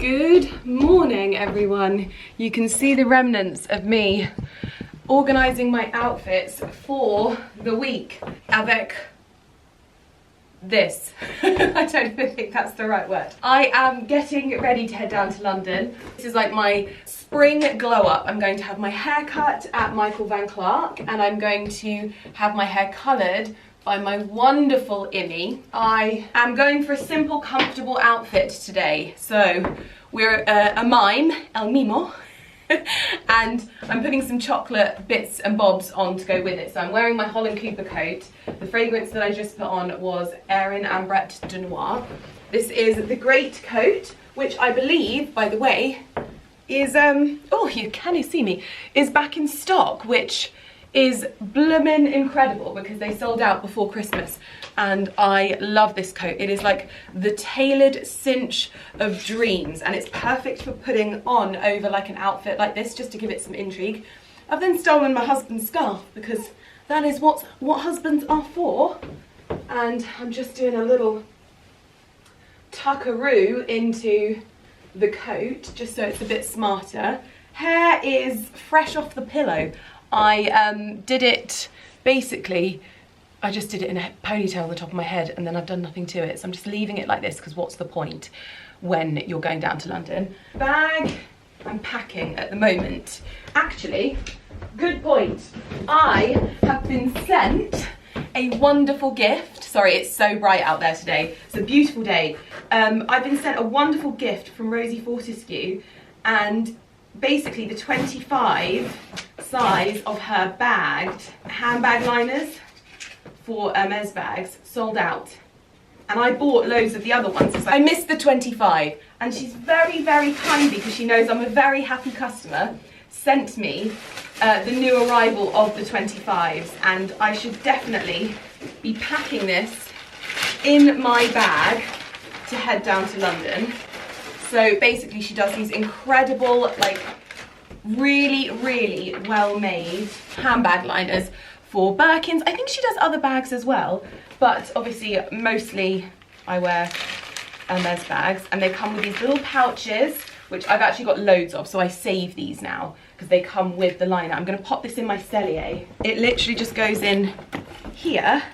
Good morning, everyone. You can see the remnants of me organising my outfits for the week avec this. I don't even think that's the right word. I am getting ready to head down to London. This is like my spring glow up. I'm going to have my hair cut at Michael van Clark and I'm going to have my hair coloured by my wonderful Imi. I am going for a simple, comfortable outfit today. So we're a mime, El Mimo, and I'm putting some chocolate bits and bobs on to go with it. So I'm wearing my Holland Cooper coat. The fragrance that I just put on was AERIN Ambrette de Noir. This is the Great Coat, which I believe, by the way, is, oh, can you see me, is back in stock, which is bloomin' incredible because they sold out before Christmas and I love this coat. It is like the tailored cinch of dreams and it's perfect for putting on over like an outfit like this just to give it some intrigue. I've then stolen my husband's scarf because that is what husbands are for, and I'm just doing a little tuckaroo into the coat just so it's a bit smarter. Hair is fresh off the pillow. I did it, basically, I just did it in a ponytail on the top of my head and then I've done nothing to it. So I'm just leaving it like this because what's the point when you're going down to London? Bag, I'm packing at the moment. Actually, good point. I have been sent a wonderful gift. Sorry, it's so bright out there today. It's a beautiful day. I've been sent a wonderful gift from Rosie Fortescue and basically the 25 size of her bagged handbag liners for Hermes bags sold out, and I bought loads of the other ones. So I missed the 25 and she's very, very kindly, because she knows I'm a very happy customer, sent me the new arrival of the 25s, and I should definitely be packing this in my bag to head down to London. So basically she does these incredible, like really, really well-made handbag liners for Birkins. I think she does other bags as well, but obviously mostly I wear Hermes bags, and they come with these little pouches, which I've actually got loads of, so I save these now because they come with the liner. I'm going to pop this in my cellier. It literally just goes in here,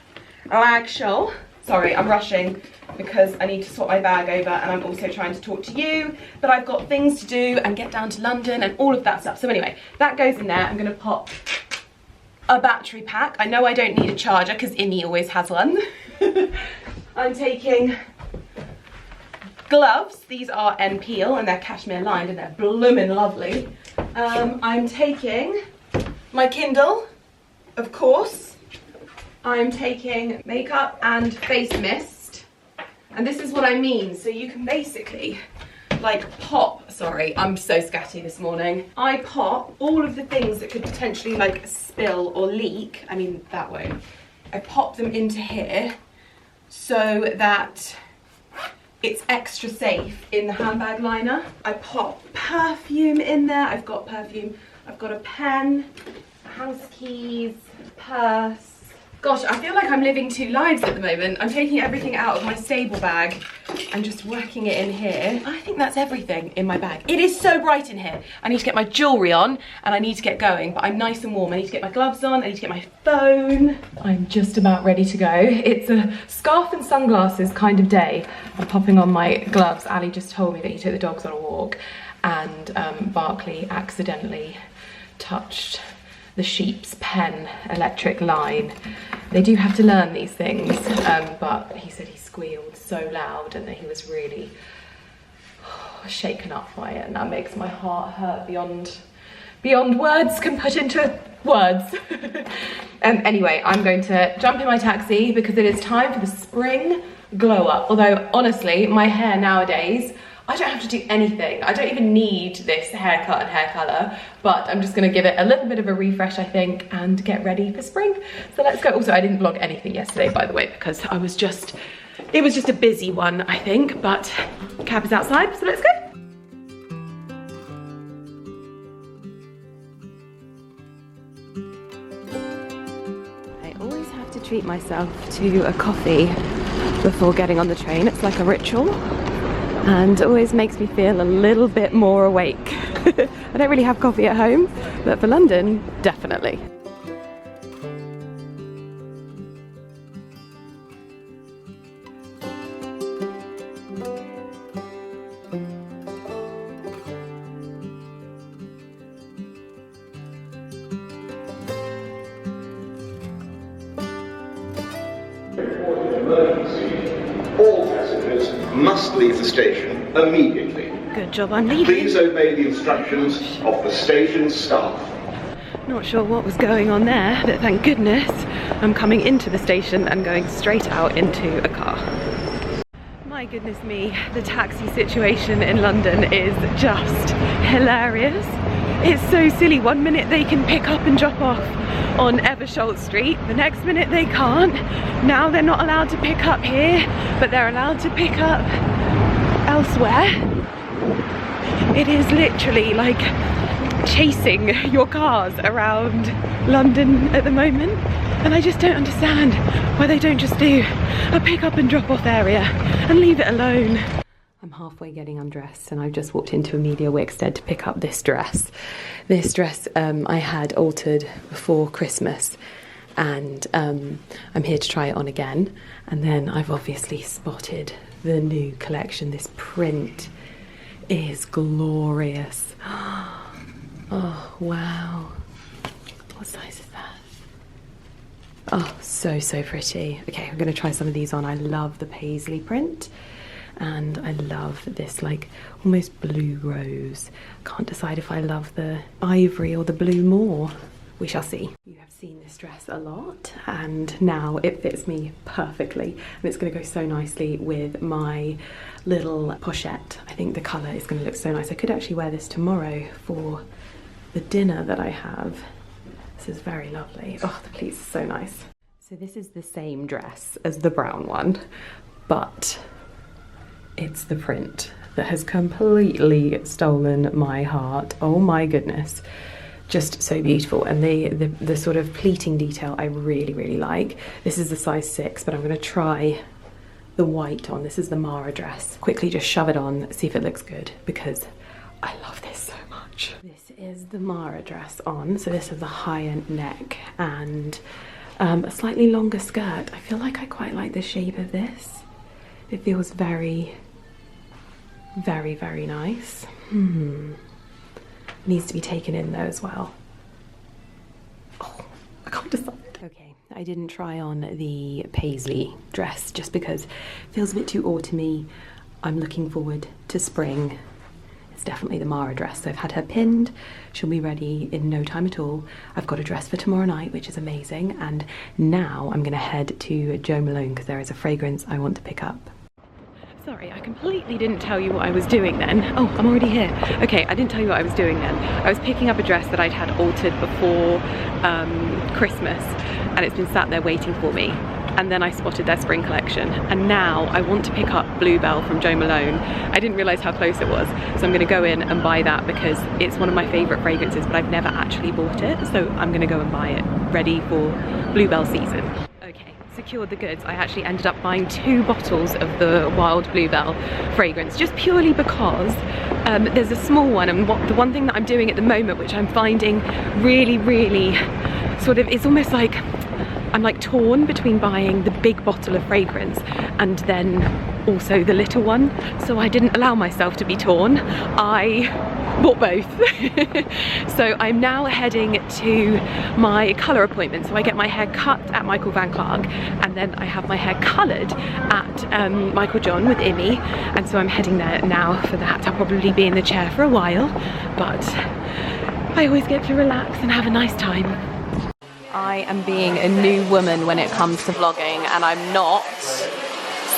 like so. Sorry, I'm rushing because I need to swap my bag over and I'm also trying to talk to you, but I've got things to do and get down to London and all of that stuff. So anyway, that goes in there. I'm going to pop a battery pack. I know I don't need a charger because Imi always has one. I'm taking gloves. These are Peel and they're cashmere lined and they're bloomin' lovely. I'm taking my Kindle, of course. I'm taking makeup and face mist. And this is what I mean. So you can basically like pop, sorry, I'm so scatty this morning. I pop all of the things that could potentially like spill or leak. I mean, that won't. I pop them into here so that it's extra safe in the handbag liner. I pop perfume in there. I've got perfume. I've got a pen, house keys, purse. Gosh, I feel like I'm living two lives at the moment. I'm taking everything out of my stable bag and just working it in here. I think that's everything in my bag. It is so bright in here. I need to get my jewellery on and I need to get going, but I'm nice and warm. I need to get my gloves on, I need to get my phone. I'm just about ready to go. It's a scarf and sunglasses kind of day. I'm popping on my gloves. Ali just told me that he took the dogs on a walk and Barclay accidentally touched the sheep's pen electric line. They do have to learn these things, but he said he squealed so loud and that he was really shaken up by it, and that makes my heart hurt beyond words can put into words. Anyway, I'm going to jump in my taxi because it is time for the spring glow up. Although honestly, my hair nowadays, I don't have to do anything. I don't even need this haircut and hair colour, but I'm just going to give it a little bit of a refresh, I think, and get ready for spring. So let's go. Also, I didn't vlog anything yesterday, by the way, because it was just a busy one, I think, but cab is outside, so let's go. I always have to treat myself to a coffee before getting on the train. It's like a ritual. and always makes me feel a little bit more awake. I don't really have coffee at home, but for London, definitely. All passengers must leave the station immediately. Good job, I'm leaving. Please obey the instructions of the station staff. Not sure what was going on there, but thank goodness I'm coming into the station and going straight out into a car. My goodness me, the taxi situation in London is just hilarious. It's so silly. One minute they can pick up and drop off on Eversholt Street, the next minute they can't. Now they're not allowed to pick up here, but they're allowed to pick up elsewhere. It is literally like chasing your cars around London at the moment, and I just don't understand why they don't just do a pick up and drop off area and leave it alone. I'm halfway getting undressed and I've just walked into Amelia Wickstead to pick up this dress. This dress I had altered before Christmas, and I'm here to try it on again. And then I've obviously spotted the new collection. This print is glorious. Oh, wow. What size is that? Oh, so, so pretty. Okay, I'm gonna try some of these on. I love the paisley print. And I love this like almost blue rose. Can't decide if I love the ivory or the blue more. We shall see. You have seen this dress a lot and now it fits me perfectly. And it's gonna go so nicely with my little pochette. I think the color is gonna look so nice. I could actually wear this tomorrow for the dinner that I have. This is very lovely. Oh, the pleats are so nice. So this is the same dress as the brown one, but it's the print that has completely stolen my heart. Oh my goodness, just so beautiful. And the sort of pleating detail I really, really like. This is a size 6, but I'm gonna try the white on. This is the Mara dress. Quickly just shove it on, see if it looks good, because I love this so much. This is the Mara dress on. So this is the high-end neck and a slightly longer skirt. I feel like I quite like the shape of this. It feels very, very, very nice. Needs to be taken in though as well. Oh, I can't decide. Okay, I didn't try on the paisley dress just because it feels a bit too autumny. I'm looking forward to spring. It's definitely the Mara dress. So I've had her pinned. She'll be ready in no time at all. I've got a dress for tomorrow night, which is amazing. And now I'm gonna head to Jo Malone because there is a fragrance I want to pick up. Sorry, I completely didn't tell you what I was doing then. Oh, I'm already here. Okay, I didn't tell you what I was doing then. I was picking up a dress that I'd had altered before Christmas, and it's been sat there waiting for me. And then I spotted their spring collection, and now I want to pick up Bluebell from Jo Malone. I didn't realise how close it was, so I'm gonna go in and buy that because it's one of my favourite fragrances, but I've never actually bought it, so I'm gonna go and buy it, ready for Bluebell season. Okay, secured the goods. I actually ended up buying 2 bottles of the Wild Bluebell fragrance, just purely because there's a small one, and the one thing that I'm doing at the moment, which I'm finding really, really sort of, it's almost like I'm like torn between buying the big bottle of fragrance and then also the little one. So I didn't allow myself to be torn. I bought both. So I'm now heading to my colour appointment. So I get my hair cut at Michael Van Clark, and then I have my hair coloured at Michael John with Imi. And so I'm heading there now for that. I'll probably be in the chair for a while, but I always get to relax and have a nice time. I am being a new woman when it comes to vlogging, and I'm not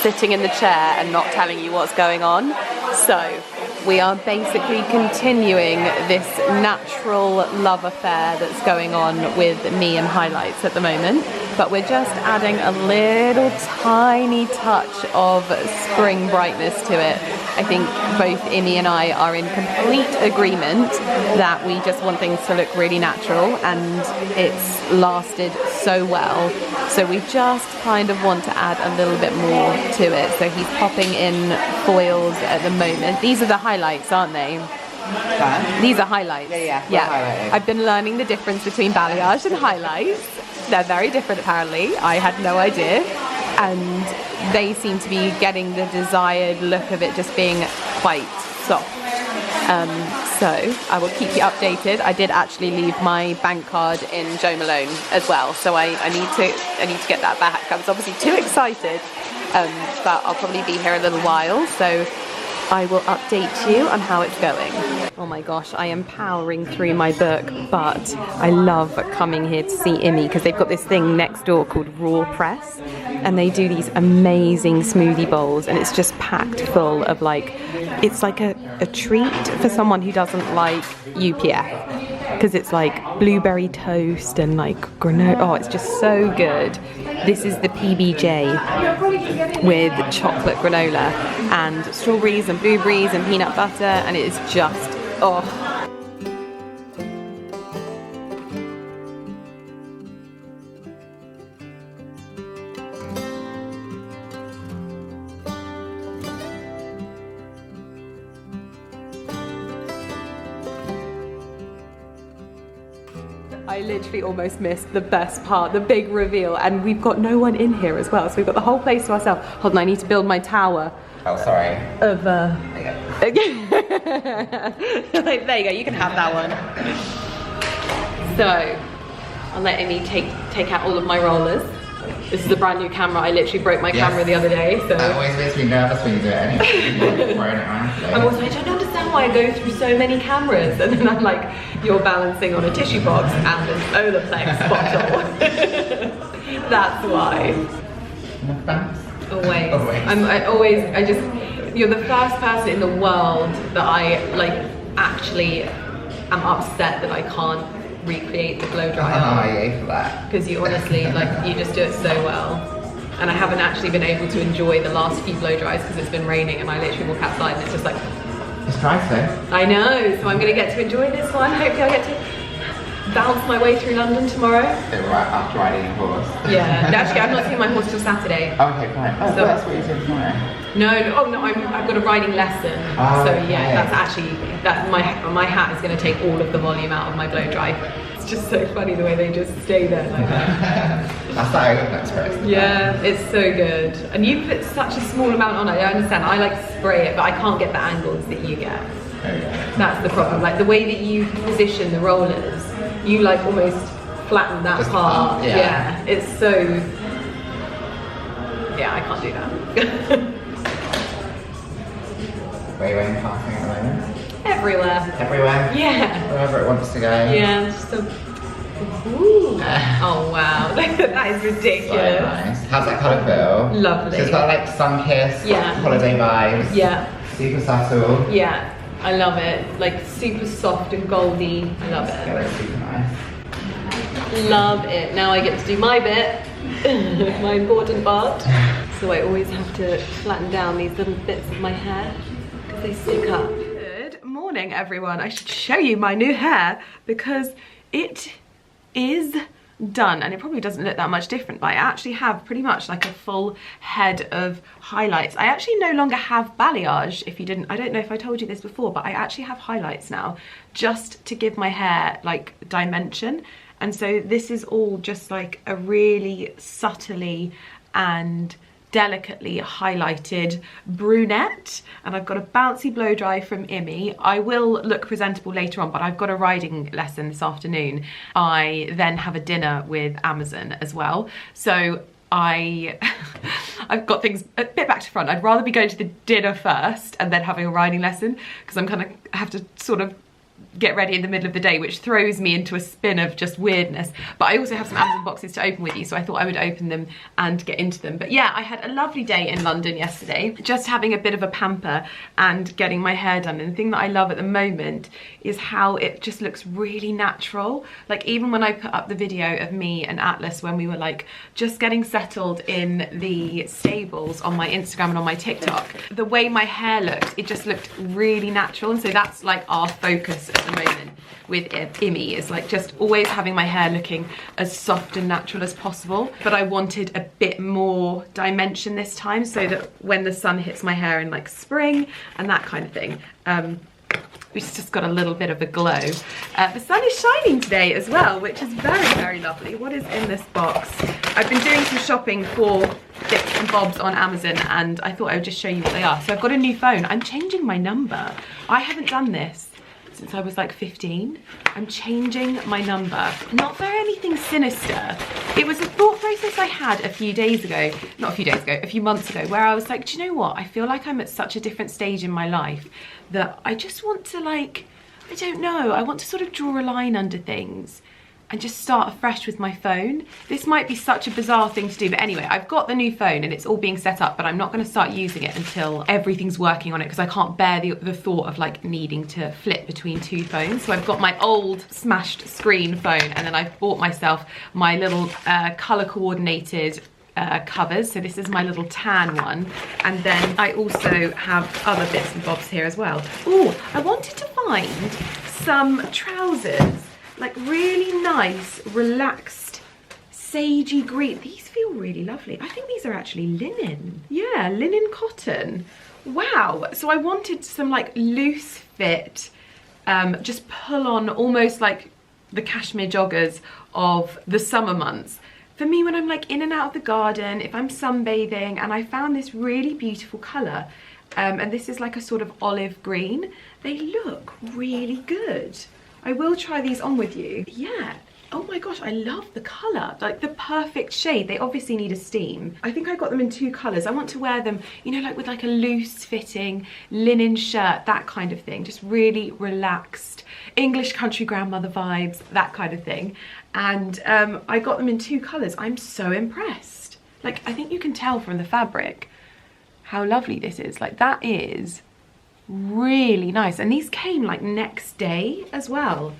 sitting in the chair and not telling you what's going on. So we are basically continuing this natural love affair that's going on with me and highlights at the moment. but we're just adding a little tiny touch of spring brightness to it. I think both Imi and I are in complete agreement that we just want things to look really natural, and it's lasted so well. So we just kind of want to add a little bit more to it. So he's popping in foils at the moment. These are the highlights, aren't they? Huh? These are highlights. Yeah. I've been learning the difference between balayage and highlights. They're very different apparently. I had no idea. And they seem to be getting the desired look of it just being quite soft. So I will keep you updated. I did actually leave my bank card in Jo Malone as well, so I need to get that back. I was obviously too excited, but I'll probably be here a little while, so I will update you on how it's going. Oh my gosh, I am powering through my book, but I love coming here to see Imi because they've got this thing next door called Raw Press, and they do these amazing smoothie bowls, and it's just packed full of it's like a treat for someone who doesn't like UPF, because it's like blueberry toast and like granola. Oh, it's just so good. This is the PBJ with chocolate granola and strawberries and blueberries and peanut butter, and it is just, oh. I literally almost missed the best part, the big reveal, and we've got no one in here as well, so we've got the whole place to ourselves. Hold on, I need to build my tower. Oh, sorry. Of, There you go. there you go, you can have that one. So, I'll let Amy take out all of my rollers. This is a brand new camera. I literally broke my camera the other day, so... That always makes me nervous when you do it anyway. I'm also, I don't understand why I go through so many cameras, and then I'm like, you're balancing on a tissue box and an Olaplex bottle. That's why. Always. You're the first person in the world that I actually am upset that I can't recreate the blow dryer. Oh, yay for that. Because you honestly, you just do it so well. And I haven't actually been able to enjoy the last few blow dries because it's been raining, and I literally walk outside and it's just like... It's dry though. I know, so I'm going to get to enjoy this one. Hopefully I get to bounce my way through London tomorrow. Right after riding a horse. Yeah, no, actually I've not seen my horse till Saturday. Okay, fine. Oh, so that's what you said tomorrow. No, I've got a riding lesson. So yeah, that's actually, my hat is going to take all of the volume out of my blow dry. It's just so funny the way they just stay there like that. That's the Olaplex person. Yeah, it's so good. And you put such a small amount on it. I understand, I like to spray it, but I can't get the angles that you get. Okay. That's the problem. Like the way that you position the rollers, you almost flatten that just part. Yeah, it's so... Yeah, I can't do that. Where are you wearing passing at the moment? Everywhere. Everywhere? Yeah. Wherever it wants to go? Yeah, just a... Ooh. Oh wow, that is ridiculous. So nice. How's that colour feel? Lovely. So it's got like sun-kissed, holiday vibes. Yeah. Super subtle. Yeah, I love it. Like super soft and goldy. I love it. Yeah, that's super nice. Love it. Now I get to do my bit, my important part. So I always have to flatten down these little bits of my hair because they stick up. Good morning, everyone. I should show you my new hair because it is done, and it probably doesn't look that much different, but I actually have pretty much like a full head of highlights. I actually no longer have balayage. If you didn't, I don't know if I told you this before, but I actually have highlights now just to give my hair like dimension. And so this is all just like a really subtly and delicately highlighted brunette, and I've got a bouncy blow dry from Imi. I will look presentable later on, but I've got a riding lesson this afternoon. I then have a dinner with Amazon as well, so I've got things a bit back to front. I'd rather be going to the dinner first and then having a riding lesson, because I'm kind of have to sort of get ready in the middle of the day, which throws me into a spin of just weirdness. But I also have some Amazon boxes to open with you, so I thought I would open them and get into them. But yeah, I had a lovely day in London yesterday, just having a bit of a pamper and getting my hair done. And the thing that I love at the moment is how it just looks really natural. Like even when I put up the video of me and Atlas when we were like just getting settled in the stables on my Instagram and on my TikTok, the way my hair looked, it just looked really natural. And so that's like our focus at the moment with Imi, is like just always having my hair looking as soft and natural as possible. But I wanted a bit more dimension this time, so that when the sun hits my hair in like spring and that kind of thing, it's just got a little bit of a glow. The sun is shining today as well, which is very, very lovely. What is in this box? I've been doing some shopping for bits and bobs on Amazon, and I thought I would just show you what they are. So I've got a new phone. I'm changing my number. I haven't done this since I was like 15. I'm changing my number. Not for anything sinister. It was a thought process I had a few months ago, where I was like, do you know what? I feel like I'm at such a different stage in my life that I just want to, like, I don't know, I want to sort of draw a line under things and just start afresh with my phone. This might be such a bizarre thing to do, but anyway, I've got the new phone and it's all being set up, but I'm not gonna start using it until everything's working on it, because I can't bear the thought of like needing to flip between two phones. So I've got my old smashed screen phone, and then I've bought myself my little color coordinated covers. So this is my little tan one, and then I also have other bits and bobs here as well. Oh, I wanted to find some trousers, like really nice, relaxed, sagey green. These feel really lovely. I think these are actually linen. Yeah, linen cotton. Wow. So I wanted some like loose fit, just pull on, almost like the cashmere joggers of the summer months. For me, when I'm like in and out of the garden, if I'm sunbathing, and I found this really beautiful colour, and this is like a sort of olive green. They look really good. I will try these on with you. Yeah. Oh my gosh, I love the colour. Like the perfect shade. They obviously need a steam. I think I got them in 2 colours. I want to wear them, you know, like with like a loose fitting linen shirt, that kind of thing. Just really relaxed, English country grandmother vibes, that kind of thing. And I got them in 2 colours. I'm so impressed. Like, I think you can tell from the fabric how lovely this is. Like, that is really nice. And these came like next day as well.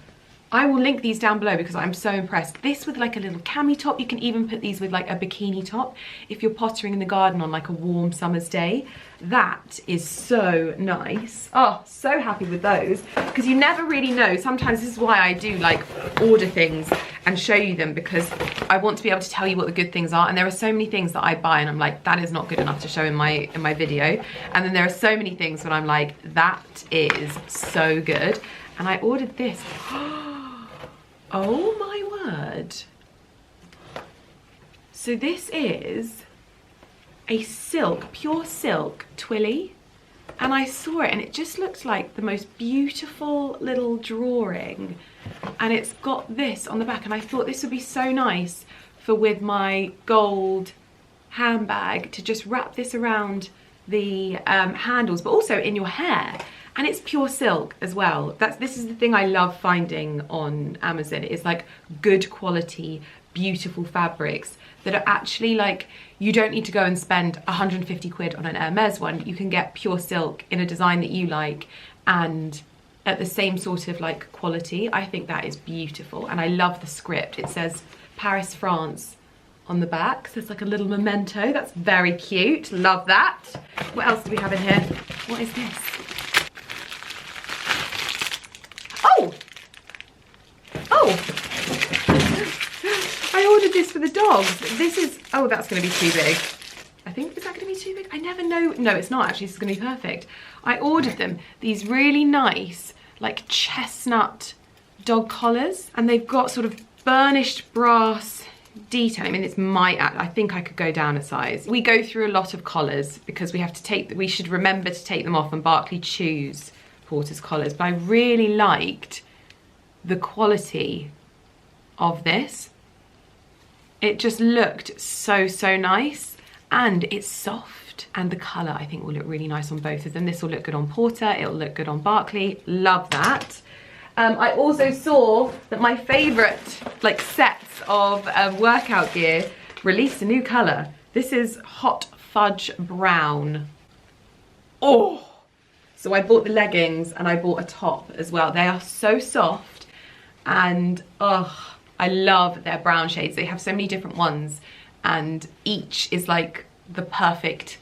I will link these down below because I'm so impressed. This with like a little cami top. You can even put these with like a bikini top if you're pottering in the garden on like a warm summer's day. That is so nice. Oh, so happy with those, because you never really know. Sometimes this is why I do like order things and show you them, because I want to be able to tell you what the good things are. And there are so many things that I buy and I'm like, that is not good enough to show in my video. And then there are so many things when I'm like, that is so good. And I ordered this. Oh my word. So this is a silk, pure silk twilly. And I saw it and it just looked like the most beautiful little drawing. And it's got this on the back, and I thought this would be so nice for with my gold handbag, to just wrap this around the handles, but also in your hair. And it's pure silk as well. This is the thing I love finding on Amazon. It's like good quality, beautiful fabrics that are actually like, you don't need to go and spend 150 quid on an Hermes one. You can get pure silk in a design that you like and at the same sort of like quality. I think that is beautiful. And I love the script. It says Paris, France on the back. So it's like a little memento. That's very cute. Love that. What else do we have in here? What is this? Oh, I ordered this for the dogs. This is, oh, that's gonna be too big. I think, is that gonna be too big? I never know. No, it's not actually, this is gonna be perfect. I ordered them, these really nice, like chestnut dog collars, and they've got sort of burnished brass detail. I mean, it's I think I could go down a size. We go through a lot of collars because we should remember to take them off, and Barclay chews Porter's collars, but I really liked the quality of this. It just looked so, so nice, and it's soft, and the colour I think will look really nice on both of them. This will look good on Porter, it'll look good on Barclay. Love that. I also saw that my favorite like sets of workout gear released a new color. This is Hot Fudge Brown. Oh! So I bought the leggings and I bought a top as well. They are so soft and oh, I love their brown shades. They have so many different ones and each is like the perfect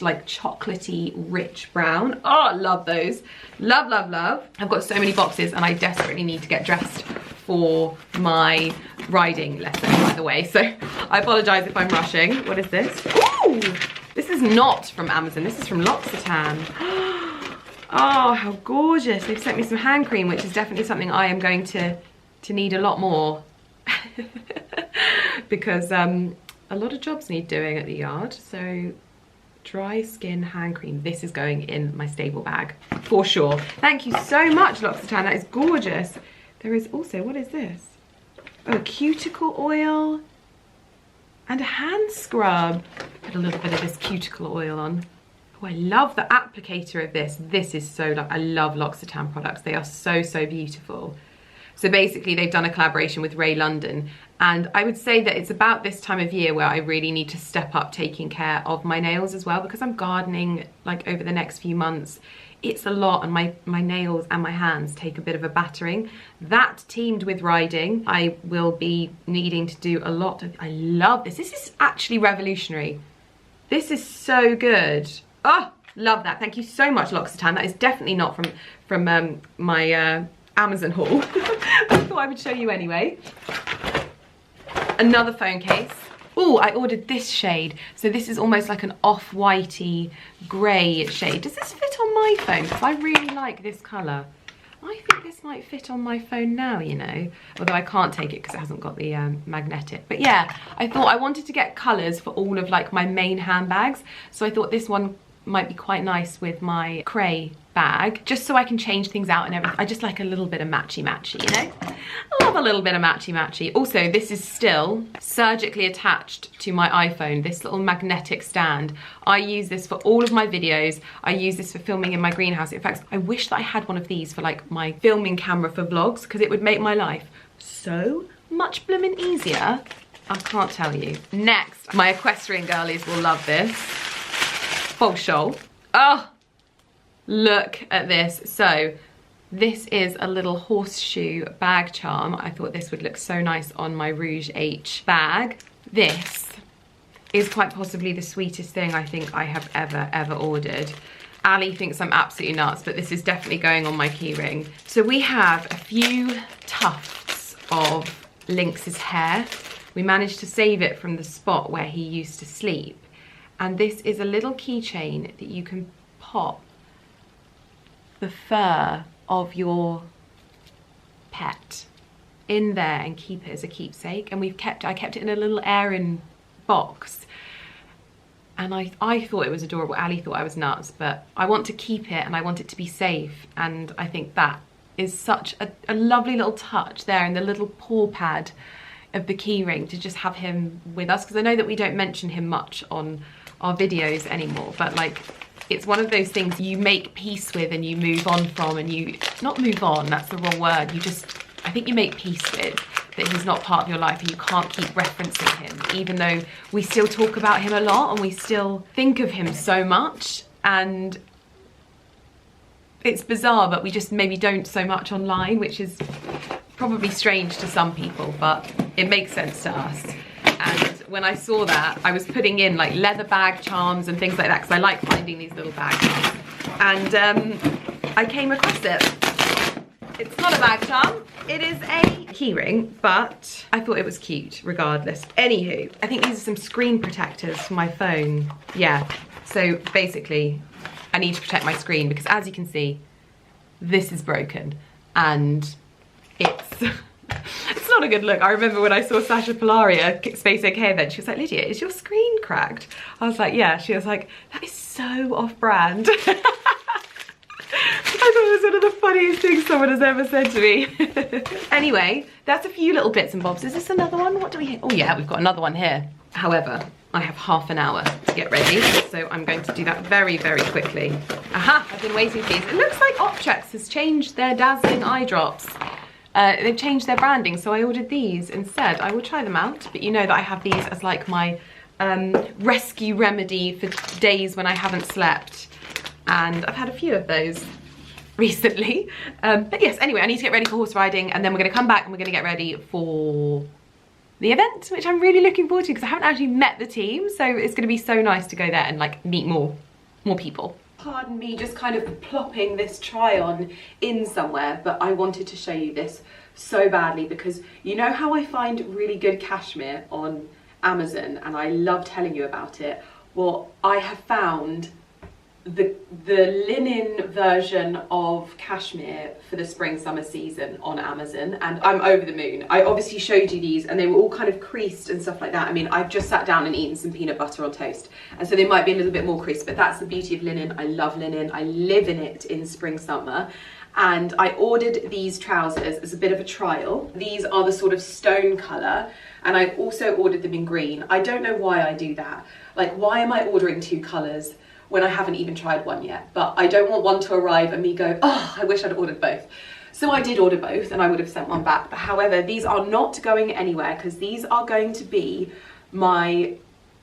like chocolatey rich brown. Oh, I love those. Love, love, love. I've got so many boxes and I desperately need to get dressed for my riding lesson, by the way. So I apologize if I'm rushing. What is this? Ooh, this is not from Amazon. This is from L'Occitane. Oh, how gorgeous. They've sent me some hand cream, which is definitely something I am going to need a lot more. Because a lot of jobs need doing at the yard. So dry skin hand cream. This is going in my stable bag for sure. Thank you so much, L'Occitane. That is gorgeous. There is also, what is this? Oh, cuticle oil and a hand scrub. Put a little bit of this cuticle oil on. Oh, I love the applicator of this. This is so, I love L'Occitane products. They are so, so beautiful. So basically they've done a collaboration with Ray London, and I would say that it's about this time of year where I really need to step up taking care of my nails as well, because I'm gardening like over the next few months. It's a lot, and my nails and my hands take a bit of a battering. That teamed with riding, I will be needing to do a lot of, I love this. This is actually revolutionary. This is so good. Oh, love that. Thank you so much, L'Occitane. That is definitely not from my Amazon haul. I thought I would show you anyway. Another phone case. Oh, I ordered this shade. So this is almost like an off-whitey grey shade. Does this fit on my phone? Because I really like this colour. I think this might fit on my phone now, you know. Although I can't take it because it hasn't got the magnetic. But yeah, I thought I wanted to get colours for all of like my main handbags. So I thought this one might be quite nice with my Cray bag, just so I can change things out and everything. I just like a little bit of matchy-matchy, you know? I love a little bit of matchy-matchy. Also, this is still surgically attached to my iPhone, this little magnetic stand. I use this for all of my videos. I use this for filming in my greenhouse. In fact, I wish that I had one of these for like my filming camera for vlogs, because it would make my life so much blooming easier. I can't tell you. Next, my equestrian girlies will love this. False shoal. Oh, look at this. So this is a little horseshoe bag charm. I thought this would look so nice on my Rouge H bag. This is quite possibly the sweetest thing I think I have ever ordered. Ali thinks I'm absolutely nuts, but this is definitely going on my keyring. So we have a few tufts of Lynx's hair. We managed to save it from the spot where he used to sleep. And this is a little keychain that you can pop the fur of your pet in there and keep it as a keepsake. And I kept it in a little AERIN box. And I thought it was adorable. Ali thought I was nuts, but I want to keep it and I want it to be safe. And I think that is such a lovely little touch there in the little paw pad of the keyring, to just have him with us, because I know that we don't mention him much on our videos anymore, but like it's one of those things you make peace with and you move on from, and you not move on, that's the wrong word, you just, I think you make peace with that he's not part of your life and you can't keep referencing him, even though we still talk about him a lot and we still think of him so much. And it's bizarre, but we just maybe don't so much online, which is probably strange to some people, but it makes sense to us. And when I saw that, I was putting in like leather bag charms and things like that, because I like finding these little bags. And I came across it. It's not a bag charm, it is a keyring, but I thought it was cute regardless. Anywho, I think these are some screen protectors for my phone. Yeah, so basically I need to protect my screen, because as you can see, this is broken and it's not a good look. I remember when I saw Sasha Polaria Space OK event, she was like, Lydia, is your screen cracked? I was like, yeah. She was like, that is so off-brand. I thought it was one of the funniest things someone has ever said to me. Anyway, that's a few little bits and bobs. Is this another one? What do we, oh yeah, we've got another one here. However, I have half an hour to get ready, so I'm going to do that very, very quickly. Aha, I've been waiting for these. It looks like Optrex has changed their dazzling eye drops. They've changed their branding, so I ordered these instead. I will try them out, but you know that I have these as like my rescue remedy for days when I haven't slept. And I've had a few of those recently. But yes, anyway, I need to get ready for horse riding, and then we're gonna come back and we're gonna get ready for the event, which I'm really looking forward to because I haven't actually met the team, so it's gonna be so nice to go there and like meet more people. Pardon me just kind of plopping this try on in somewhere, but I wanted to show you this so badly because you know how I find really good cashmere on Amazon and I love telling you about it? Well, I have found the linen version of cashmere for the spring summer season on Amazon, and I'm over the moon. I obviously showed you these and they were all kind of creased and stuff like that. I mean, I've just sat down and eaten some peanut butter on toast, and so they might be a little bit more creased, but that's the beauty of linen. I love linen. I live in it in spring summer. And I ordered these trousers as a bit of a trial. These are the sort of stone colour, and I've also ordered them in green. I don't know why I do that. Like, why am I ordering two colours when I haven't even tried one yet? But I don't want one to arrive and me go, oh, I wish I'd ordered both. So I did order both and I would have sent one back. But however, these are not going anywhere because these are going to be my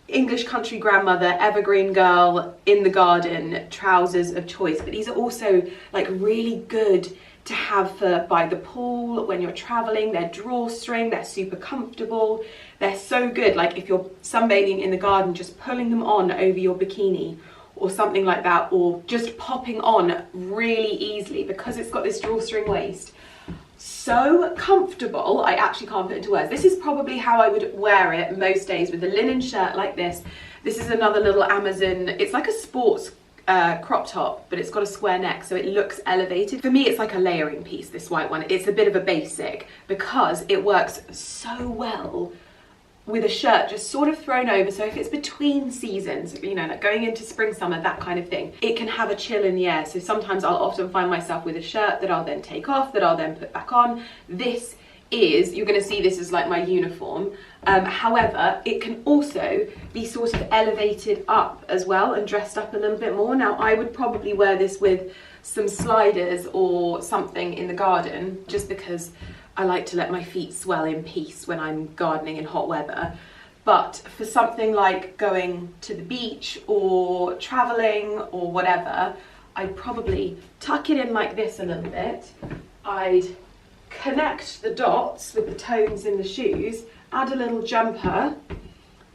English country grandmother, evergreen girl in the garden trousers of choice. But these are also like really good to have for by the pool when you're traveling. They're drawstring, they're super comfortable. They're so good, like if you're sunbathing in the garden, just pulling them on over your bikini or something like that, or just popping on really easily because it's got this drawstring waist. So comfortable, I actually can't put it into words. This is probably how I would wear it most days, with a linen shirt like this. This is another little Amazon, it's like a sports crop top, but it's got a square neck, so it looks elevated. For me, it's like a layering piece, this white one. It's a bit of a basic because it works so well with a shirt just sort of thrown over. So if it's between seasons, you know, like going into spring, summer, that kind of thing, it can have a chill in the air. So sometimes I'll often find myself with a shirt that I'll then take off, that I'll then put back on. This is, you're going to see this as like my uniform. However, it can also be sort of elevated up as well and dressed up a little bit more. Now, I would probably wear this with some sliders or something in the garden, just because I like to let my feet swell in peace when I'm gardening in hot weather. But for something like going to the beach or traveling or whatever, I'd probably tuck it in like this a little bit. I'd connect the dots with the tones in the shoes, add a little jumper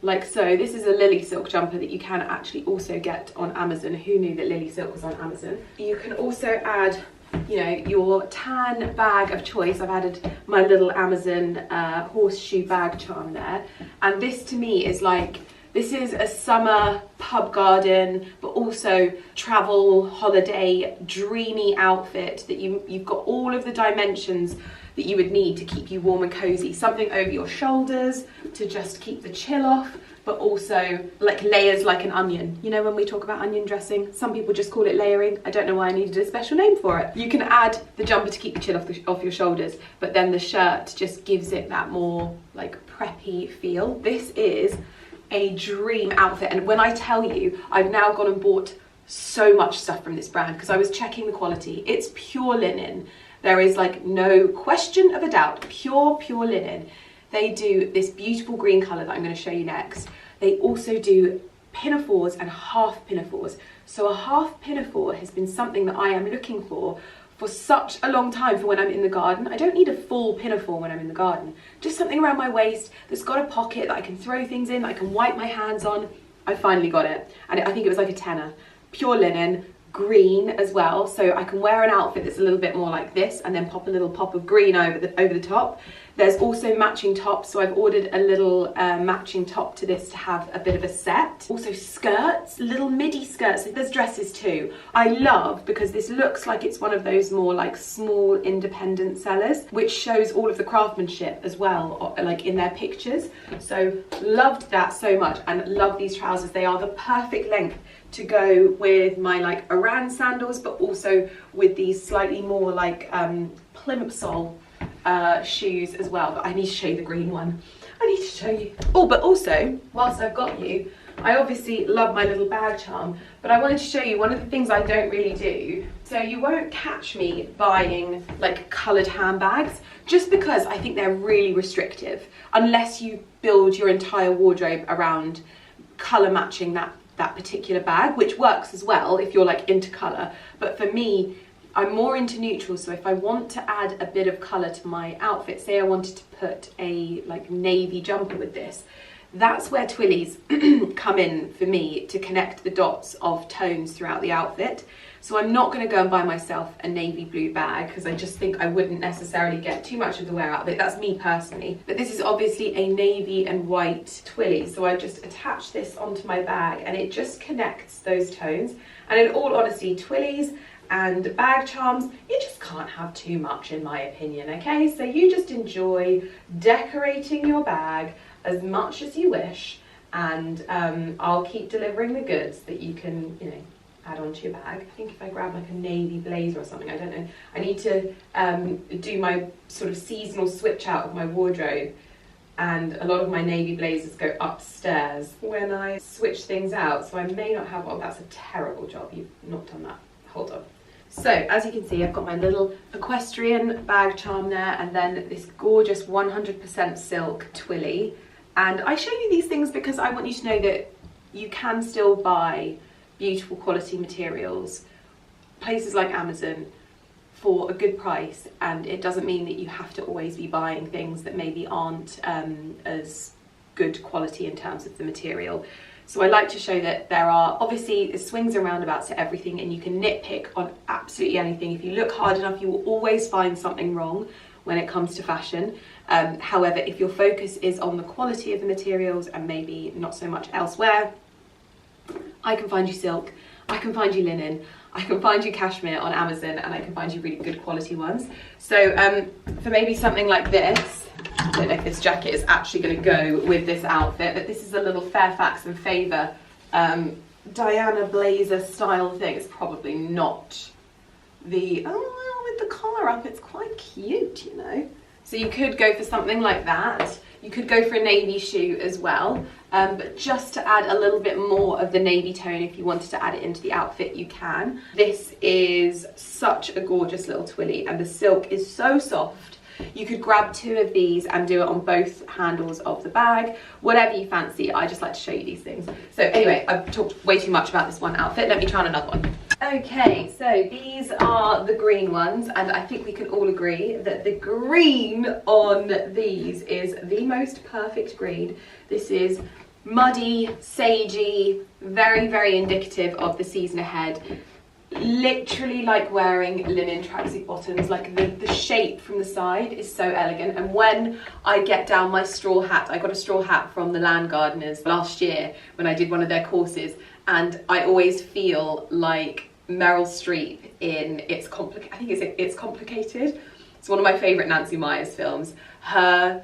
like so. This is a Lily Silk jumper that you can actually also get on Amazon. Who knew that Lily Silk was on Amazon? You can also add, you know, your tan bag of choice. I've added my little Amazon horseshoe bag charm there. And this to me is like, this is a summer pub garden, but also travel, holiday, dreamy outfit that you've got all of the dimensions that you would need to keep you warm and cozy. Something over your shoulders to just keep the chill off, but also like layers like an onion. You know, when we talk about onion dressing, some people just call it layering. I don't know why I needed a special name for it. You can add the jumper to keep the chill off your shoulders, but then the shirt just gives it that more like preppy feel. This is a dream outfit, and when I tell you, I've now gone and bought so much stuff from this brand because I was checking the quality. It's pure linen. There is like no question of a doubt, pure linen. They do this beautiful green colour that I'm going to show you next. They also do pinafores and half pinafores. So a half pinafore has been something that I am looking for such a long time for when I'm in the garden. I don't need a full pinafore when I'm in the garden. Just something around my waist that's got a pocket that I can throw things in, that I can wipe my hands on. I finally got it. And I think it was like a tenner. Pure linen, green as well. So I can wear an outfit that's a little bit more like this and then pop a little pop of green over the top. There's also matching tops, so I've ordered a little matching top to this to have a bit of a set. Also skirts, little midi skirts. There's dresses too. I love, because this looks like it's one of those more like small independent sellers, which shows all of the craftsmanship as well, like in their pictures. So loved that so much, and love these trousers. They are the perfect length to go with my like Iran sandals, but also with these slightly more like plimsoll shoes as well. But I need to show you the green one. I need to show you. Oh, but also, whilst I've got you, I obviously love my little bag charm, but I wanted to show you one of the things I don't really do. So you won't catch me buying like coloured handbags, just because I think they're really restrictive, unless you build your entire wardrobe around colour matching that particular bag, which works as well if you're like into colour. But for me, I'm more into neutrals, so if I want to add a bit of colour to my outfit, say I wanted to put a like navy jumper with this, that's where Twillies come in for me to connect the dots of tones throughout the outfit. So I'm not going to go and buy myself a navy blue bag because I just think I wouldn't necessarily get too much of the wear out of it. That's me personally. But this is obviously a navy and white Twilly, so I just attach this onto my bag and it just connects those tones. And in all honesty, Twillies and bag charms, you just can't have too much in my opinion, okay? So you just enjoy decorating your bag as much as you wish, and I'll keep delivering the goods that you can, you know, add onto your bag. I think if I grab like a navy blazer or something, I don't know, I need to do my sort of seasonal switch out of my wardrobe, and a lot of my navy blazers go upstairs when I switch things out, so I may not have one. That's a terrible job, you've not done that. Hold on. So as you can see, I've got my little equestrian bag charm there, and then this gorgeous 100% silk Twilly. And I show you these things because I want you to know that you can still buy beautiful quality materials, places like Amazon, for a good price, and it doesn't mean that you have to always be buying things that maybe aren't as good quality in terms of the material. So I like to show that there are obviously swings and roundabouts to everything, and you can nitpick on absolutely anything. If you look hard enough, you will always find something wrong when it comes to fashion. However, if your focus is on the quality of the materials and maybe not so much elsewhere, I can find you silk, I can find you linen, I can find you cashmere on Amazon, and I can find you really good quality ones. So for maybe something like this, I don't know if this jacket is actually going to go with this outfit, but this is a little Fairfax and Favour Diana blazer style thing. It's probably not the, oh well, with the collar up it's quite cute, you know. So you could go for something like that. You could go for a navy shoe as well, but just to add a little bit more of the navy tone, if you wanted to add it into the outfit, you can. This is such a gorgeous little Twilly, and the silk is so soft. You could grab two of these and do it on both handles of the bag, whatever you fancy. I just like to show you these things. So anyway, I've talked way too much about this one outfit. Let me try on another one. Okay, so these are the green ones, and I think we can all agree that the green on these is the most perfect green. This is muddy, sagey, very, very indicative of the season ahead. Literally like wearing linen tracksuit bottoms. Like the shape from the side is so elegant, and when I get down my straw hat, I got a straw hat from the Land Gardeners last year when I did one of their courses, and I always feel like Meryl Streep in It's Complicated. It's one of my favourite Nancy Meyers films. Her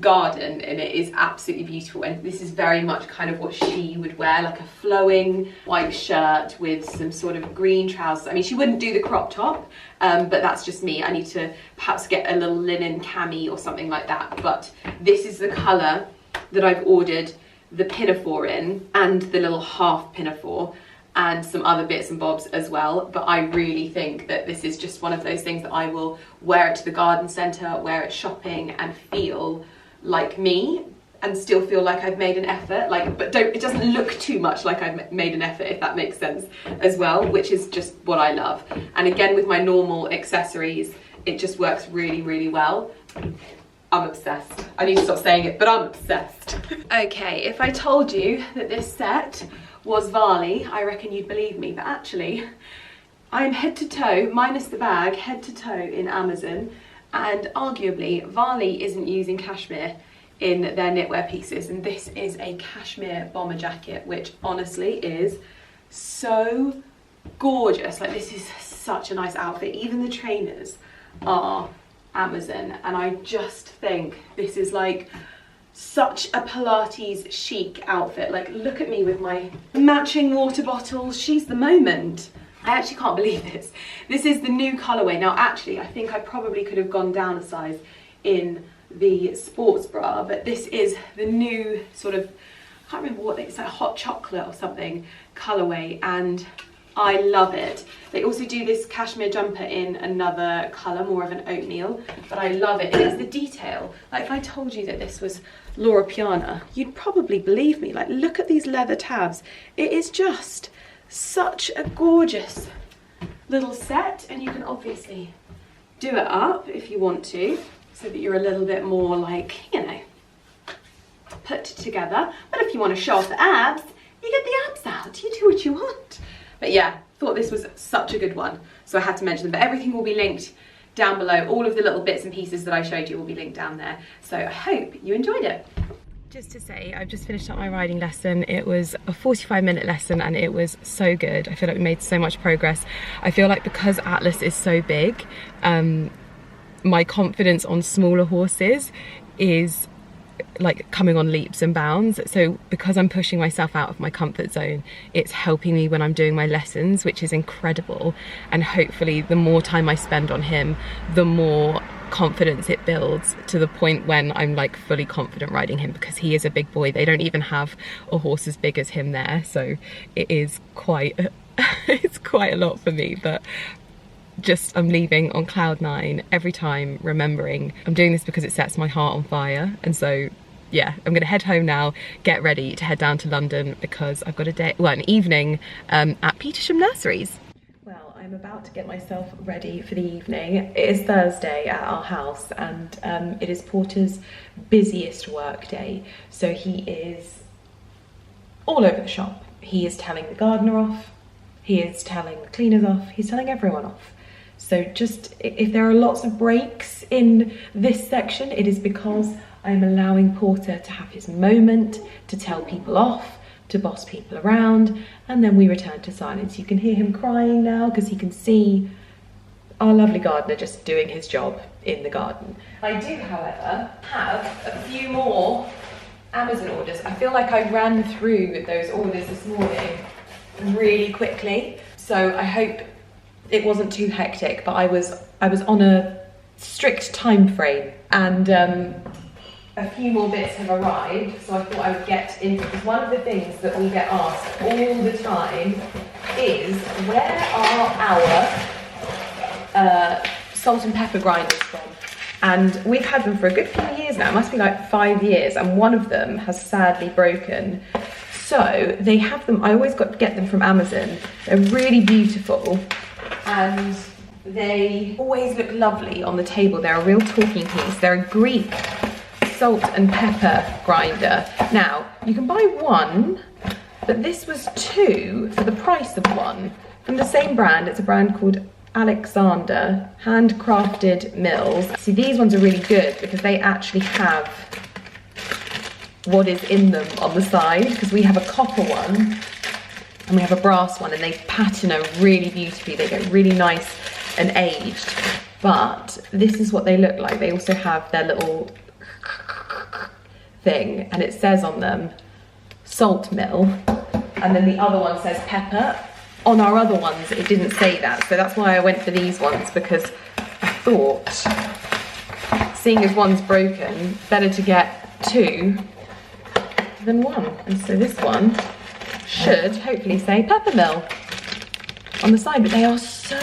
garden in it is absolutely beautiful, and this is very much kind of what she would wear, like a flowing white shirt with some sort of green trousers. I mean, she wouldn't do the crop top, but that's just me. I need to perhaps get a little linen cami or something like that, but this is the colour that I've ordered the pinafore in, and the little half pinafore, and some other bits and bobs as well. But I really think that this is just one of those things that I will wear it to the garden centre, wear it shopping, and feel like me, and still feel like I've made an effort, like, but it doesn't look too much like I've made an effort, if that makes sense as well, which is just what I love. And again, with my normal accessories, it just works really, really well. I'm obsessed. I need to stop saying it, but I'm obsessed. Okay, if I told you that this set was Varley, I reckon you'd believe me, but actually, I'm head to toe, minus the bag, head to toe in Amazon, and arguably, Varley isn't using cashmere in their knitwear pieces, and this is a cashmere bomber jacket, which honestly is so gorgeous. Like, this is such a nice outfit. Even the trainers are Amazon, and I just think this is like such a Pilates chic outfit. Like, look at me with my matching water bottles. She's the moment. I actually can't believe this. This is the new colourway. Now, actually, I think I probably could have gone down a size in the sports bra, but this is the new sort of, I can't remember what it's like, hot chocolate or something colourway, and I love it. They also do this cashmere jumper in another colour, more of an oatmeal, but I love it. It's the detail. Like if I told you that this was Laura Piana, you'd probably believe me. Like look at these leather tabs. It is just such a gorgeous little set, and you can obviously do it up if you want to, so that you're a little bit more like, you know, put together. But if you want to show off the abs, you get the abs out. You do what you want. But yeah, thought this was such a good one, so I had to mention them. But everything will be linked down below. All of the little bits and pieces that I showed you will be linked down there. So I hope you enjoyed it. Just to say, I've just finished up my riding lesson. It was a 45-minute lesson and it was so good. I feel like we made so much progress. I feel like because Atlas is so big, my confidence on smaller horses is like coming on leaps and bounds. So because I'm pushing myself out of my comfort zone, it's helping me when I'm doing my lessons, which is incredible. And hopefully the more time I spend on him, the more confidence it builds, to the point when I'm like fully confident riding him, because he is a big boy. They don't even have a horse as big as him there, so it is quite it's quite a lot for me. But just I'm leaving on cloud 9 every time, remembering I'm doing this because it sets my heart on fire. And so yeah, I'm gonna head home now, get ready to head down to London, because I've got a day, well, an evening at Petersham Nurseries. Well, I'm about to get myself ready for the evening. It is Thursday at our house, and it is Porter's busiest work day. So he is all over the shop. He is telling the gardener off, he is telling the cleaners off, he's telling everyone off. So just, if there are lots of breaks in this section, it is because I'm allowing Porter to have his moment, to tell people off, to boss people around, and then we return to silence. You can hear him crying now because he can see our lovely gardener just doing his job in the garden. I do, however, have a few more Amazon orders. I feel like I ran through those orders this morning really quickly, so I hope it wasn't too hectic, but I was on a strict time frame, and a few more bits have arrived, so I thought I would get into, because one of the things that we get asked all the time is, where are our salt and pepper grinders from? And we've had them for a good few years now. It must be like 5 years, and one of them has sadly broken. So they have them, I always get them from Amazon. They're really beautiful, and they always look lovely on the table. They're a real talking piece. They're a Greek salt and pepper grinder. Now, you can buy one, but this was 2 for the price of 1 from the same brand. It's a brand called Alexander, handcrafted mills. See, these ones are really good because they actually have what is in them on the side, because we have a copper one and we have a brass one, and they patina really beautifully. They get really nice and aged, but this is what they look like. They also have their little thing, and it says on them salt mill, and then the other one says pepper. On our other ones it didn't say that, so that's why I went for these ones, because I thought, seeing as one's broken, better to get 2 than 1. And so this one should hopefully say pepper mill on the side, but they are so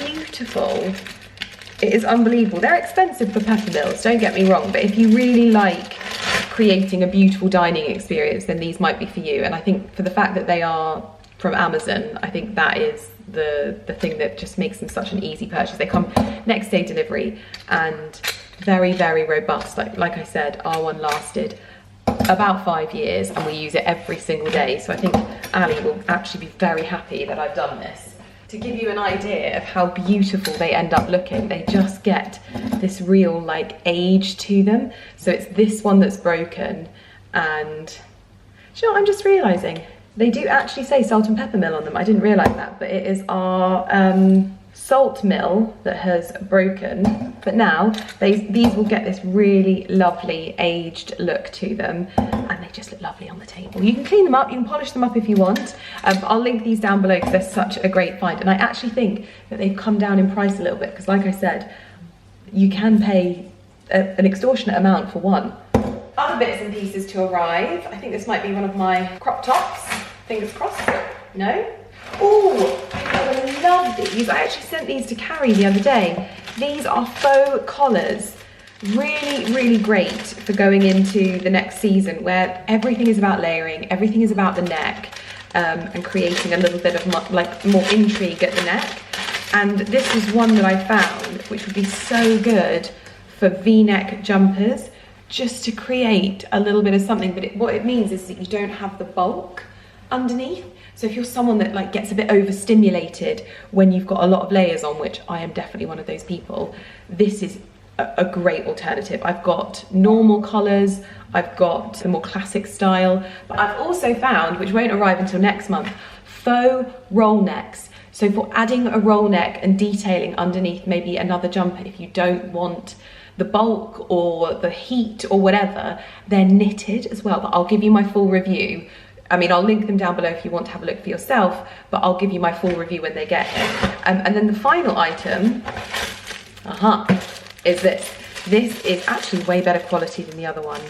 beautiful. It is unbelievable. They're expensive for pepper mills, don't get me wrong, but if you really like creating a beautiful dining experience, then these might be for you. And I think for the fact that they are from Amazon, I think that is the thing that just makes them such an easy purchase. They come next day delivery, and very, very robust. Like I said, our one lasted about 5 years, and we use it every single day. So I think Ali will actually be very happy that I've done this. To give you an idea of how beautiful they end up looking, they just get this real like age to them. So it's this one that's broken, and do you know what I'm just realising? They do actually say salt and pepper mill on them. I didn't realise that, but it is our salt mill that has broken. But now these will get this really lovely aged look to them, and they just look lovely on the table. You can clean them up, you can polish them up if you want. I'll link these down below because they're such a great find, and I actually think that they've come down in price a little bit, because like I said, you can pay an extortionate amount for one. Other bits and pieces to arrive. I think this might be one of my crop tops. Fingers crossed. No? Oh, I love these. I actually sent these to Carrie the other day. These are faux collars. Really, really great for going into the next season where everything is about layering, everything is about the neck, and creating a little bit of more intrigue at the neck. And this is one that I found which would be so good for V-neck jumpers, just to create a little bit of something. But what it means is that you don't have the bulk underneath. So if you're someone that like gets a bit overstimulated when you've got a lot of layers on, which I am definitely one of those people, this is a great alternative. I've got normal collars, I've got the more classic style, but I've also found, which won't arrive until next month, faux roll necks. So for adding a roll neck and detailing underneath maybe another jumper, if you don't want the bulk or the heat or whatever, they're knitted as well. But I'll give you my full review. I mean, I'll link them down below if you want to have a look for yourself, but I'll give you my full review when they get here. And then the final item, is this. This is actually way better quality than the other one.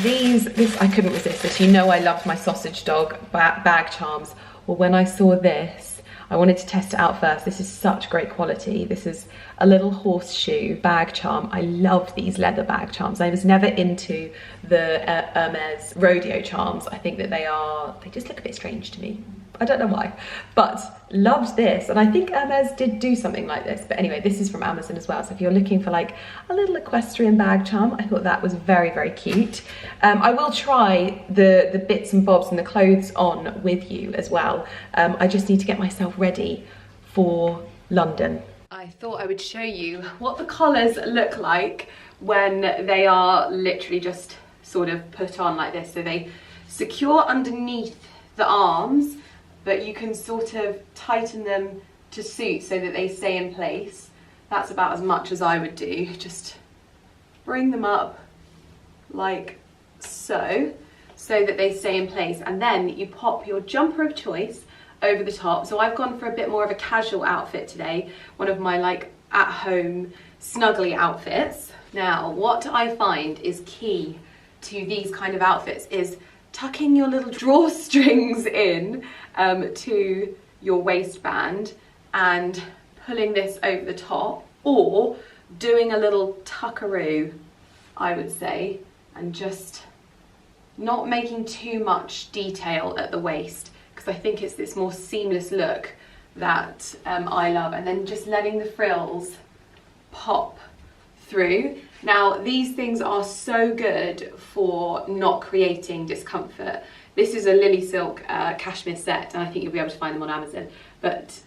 This I couldn't resist this. You know I loved my sausage dog bag charms. Well, when I saw this, I wanted to test it out first. This is such great quality. This is a little horseshoe bag charm. I love these leather bag charms. I was never into the Hermes rodeo charms. I think that they just look a bit strange to me. I don't know why, but loved this. And I think Hermes did do something like this. But anyway, this is from Amazon as well. So if you're looking for like a little equestrian bag charm, I thought that was very, very cute. I will try the bits and bobs and the clothes on with you as well. I just need to get myself ready for London. I thought I would show you what the collars look like when they are literally just sort of put on like this. So they secure underneath the arms, but you can sort of tighten them to suit so that they stay in place. That's about as much as I would do. Just bring them up like so that they stay in place. And then you pop your jumper of choice over the top. So I've gone for a bit more of a casual outfit today, one of my like at-home snuggly outfits. Now, what I find is key to these kind of outfits is tucking your little drawstrings in to your waistband and pulling this over the top, or doing a little tuckaroo, I would say, and just not making too much detail at the waist, because I think it's this more seamless look that I love, and then just letting the frills pop through. Now, these things are so good for not creating discomfort. This is a Lily Silk cashmere set, and I think you'll be able to find them on Amazon, but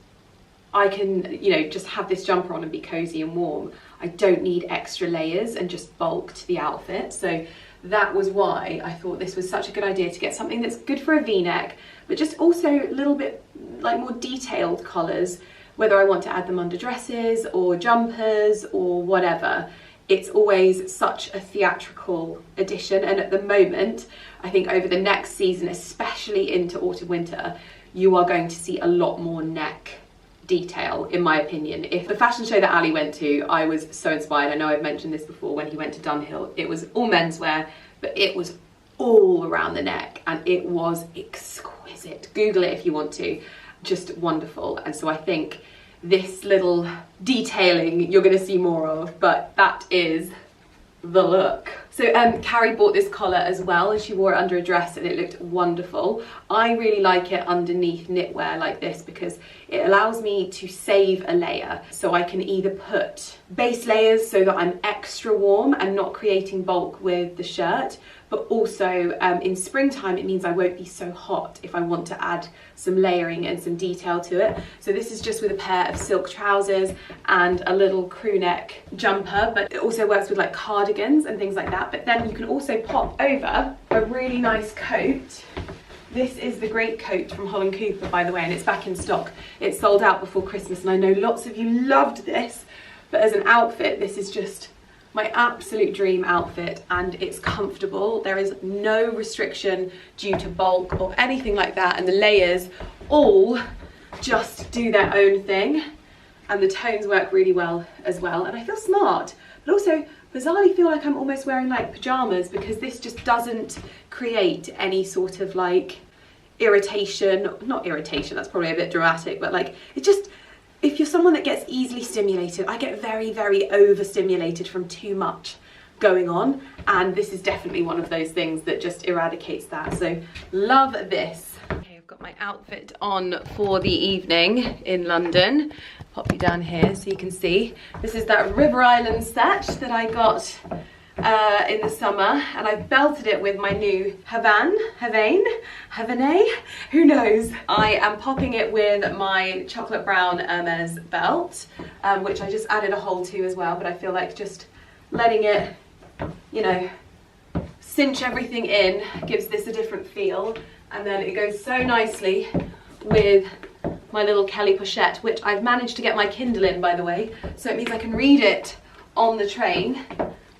I can, you know, just have this jumper on and be cozy and warm. I don't need extra layers and just bulk to the outfit. So that was why I thought this was such a good idea, to get something that's good for a V-neck, but just also a little bit like more detailed collars, whether I want to add them under dresses or jumpers or whatever. It's always such a theatrical addition, and at the moment, I think over the next season, especially into autumn winter, you are going to see a lot more neck detail, in my opinion. If the fashion show that Ali went to, I was so inspired. I know I've mentioned this before, when he went to Dunhill, it was all menswear, but it was all around the neck, and it was exquisite. Google it if you want to, just wonderful. And so I think this little detailing you're going to see more of, but that is the look. So Carrie bought this collar as well, and she wore it under a dress and it looked wonderful. I really like it underneath knitwear like this because it allows me to save a layer, so I can either put base layers so that I'm extra warm and not creating bulk with the shirt, but also in springtime it means I won't be so hot if I want to add some layering and some detail to it. So this is just with a pair of silk trousers and a little crew neck jumper, but it also works with like cardigans and things like that. But then you can also pop over a really nice coat. This is the great coat from Holland Cooper, by the way, and it's back in stock. It sold out before Christmas, and I know lots of you loved this, but as an outfit, this is just my absolute dream outfit, and it's comfortable. There is no restriction due to bulk or anything like that, and the layers all just do their own thing. and the tones work really well as well, and I feel smart, but also bizarrely feel like I'm almost wearing like pajamas, because this just doesn't create any sort of like irritation. Not irritation, that's probably a bit dramatic, but like it just, if you're someone that gets easily stimulated, I get very, very overstimulated from too much going on, and this is definitely one of those things that just eradicates that. So love this. Okay, I've got my outfit on for the evening in London. Pop you down here so you can see. This is that River Island set that I got in the summer, and I belted it with my new Havane, who knows. I am popping it with my chocolate brown Hermes belt, which I just added a hole to as well, but I feel like just letting it, you know, cinch everything in gives this a different feel, and then it goes so nicely with my little Kelly pochette, which I've managed to get my Kindle in, by the way, so it means I can read it on the train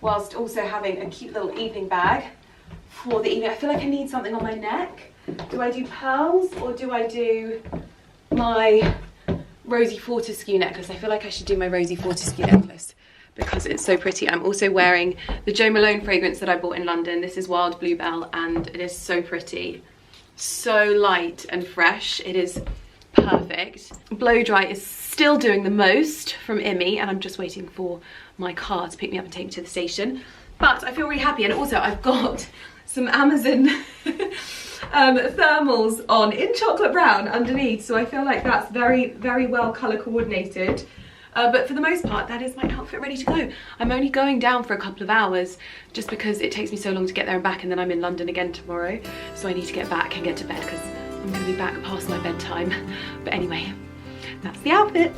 whilst also having a cute little evening bag for the evening. I feel like I need something on my neck. Do I do pearls or do I do my Rosie Fortescue necklace? I feel like I should do my Rosie Fortescue necklace because it's so pretty. I'm also wearing the Jo Malone fragrance that I bought in London. This is Wild Bluebell, and it is so pretty. So light and fresh. It is perfect. Blow dry is still doing the most from Immy, and I'm just waiting for my car to pick me up and take me to the station. But I feel really happy, and also I've got some Amazon thermals on in chocolate brown underneath, so I feel like that's very, very well colour coordinated. But for the most part, that is my outfit ready to go. I'm only going down for a couple of hours just because it takes me so long to get there and back, and then I'm in London again tomorrow, so I need to get back and get to bed because I'm going to be back past my bedtime. But anyway, that's the outfit.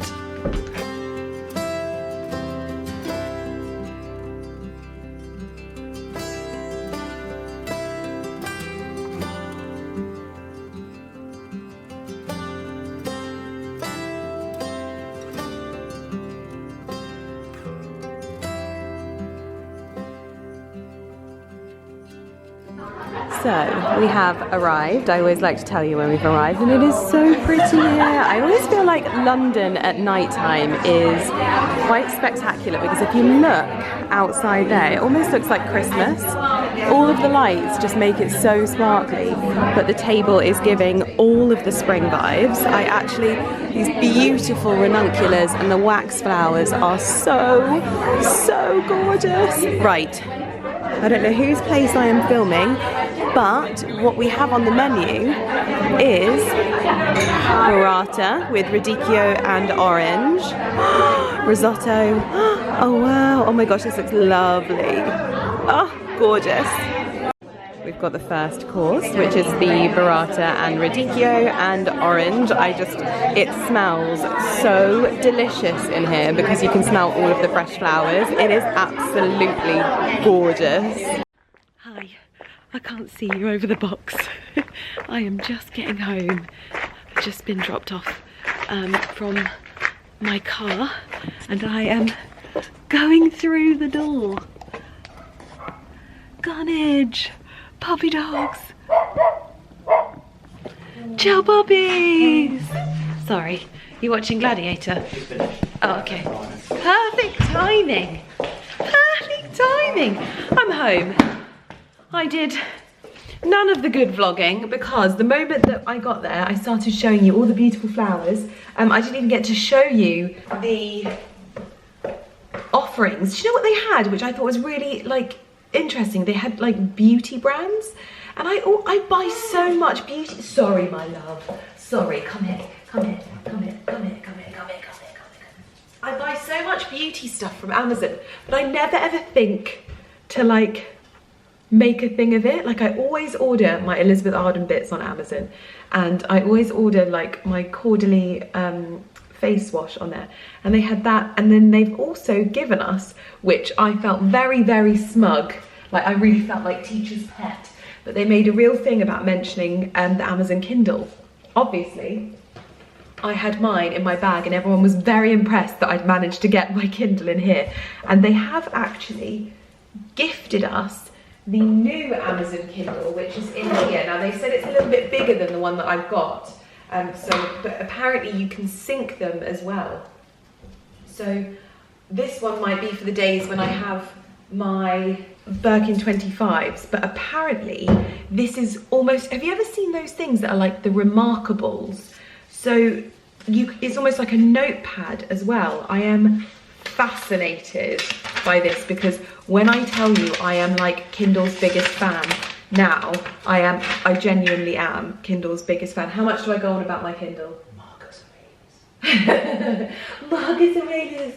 So we have arrived. I always like to tell you when we've arrived, and it is so pretty here. I always feel like London at night time is quite spectacular, because if you look outside there, it almost looks like Christmas. All of the lights just make it so sparkly, but the table is giving all of the spring vibes. These beautiful ranunculus and the wax flowers are so gorgeous. Right, I don't know whose place I am filming, but what we have on the menu is burrata with radicchio and orange, risotto. Oh wow, oh my gosh, this looks lovely. Oh, gorgeous. We've got the first course, which is the burrata and radicchio and orange. It smells so delicious in here because you can smell all of the fresh flowers. It is absolutely gorgeous. Hi, I can't see you over the box. I am just getting home. I've just been dropped off from my car, and I am going through the door. Gunnage! Puppy dogs! Ciao puppies! Sorry, you watching Gladiator? Oh, okay. Perfect timing! Perfect timing! I'm home. I did none of the good vlogging because the moment that I got there, I started showing you all the beautiful flowers. I didn't even get to show you the offerings. Do you know what they had, which I thought was really like interesting? They had like beauty brands, and I buy so much beauty. Sorry, my love. Sorry, come here. I buy so much beauty stuff from Amazon, but I never ever think to like make a thing of it. Like I always order my Elizabeth Arden bits on Amazon, and I always order like my Caudalie face wash on there, and they had that, and then they've also given us, which I felt very, very smug, like I really felt like teacher's pet, but they made a real thing about mentioning the Amazon Kindle. Obviously I had mine in my bag, and everyone was very impressed that I'd managed to get my Kindle in here, and they have actually gifted us the new Amazon Kindle, which is in here. Now they said it's a little bit bigger than the one that I've got, but apparently you can sync them as well. So this one might be for the days when I have my Birkin 25s, but apparently this is almost, have you ever seen those things that are like the Remarkables? So it's almost like a notepad as well. I am fascinated by this because when I tell you I am like Kindle's biggest fan now, I genuinely am Kindle's biggest fan. How much do I go on about my Kindle? Marcus Aurelius. Marcus Aurelius.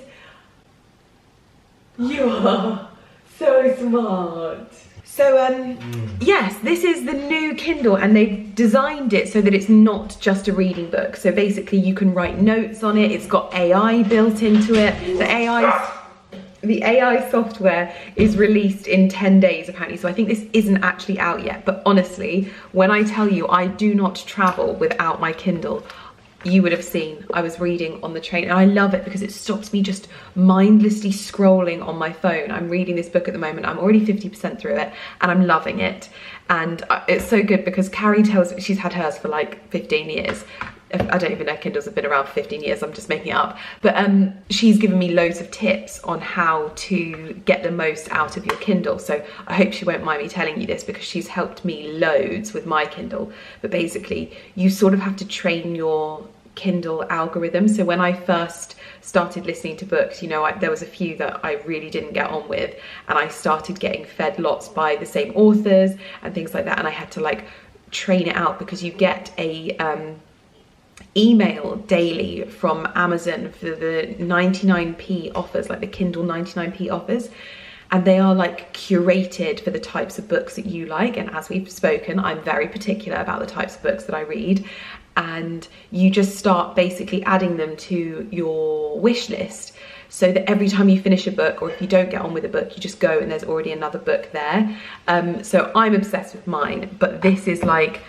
You are so smart. So yes, this is the new Kindle, and they've designed it so that it's not just a reading book. So basically you can write notes on it. It's got AI built into it. The AI software is released in 10 days apparently, so I think this isn't actually out yet. But honestly, when I tell you I do not travel without my Kindle, you would have seen I was reading on the train, and I love it because it stops me just mindlessly scrolling on my phone. I'm reading this book at the moment. I'm already 50% through it and I'm loving it. And it's so good because Carrie tells, she's had hers for like 15 years. I don't even know if Kindles have been around for 15 years, I'm just making it up. But she's given me loads of tips on how to get the most out of your Kindle. So I hope she won't mind me telling you this because she's helped me loads with my Kindle. But basically, you sort of have to train your Kindle algorithm. So when I first started listening to books, you know, there was a few that I really didn't get on with, and I started getting fed lots by the same authors and things like that, and I had to like train it out because you get a email daily from Amazon for the 99p offers, like the Kindle 99p offers, and they are like curated for the types of books that you like. And as we've spoken, I'm very particular about the types of books that I read, and you just start basically adding them to your wish list so that every time you finish a book, or if you don't get on with a book, you just go and there's already another book there. So I'm obsessed with mine, but this is like,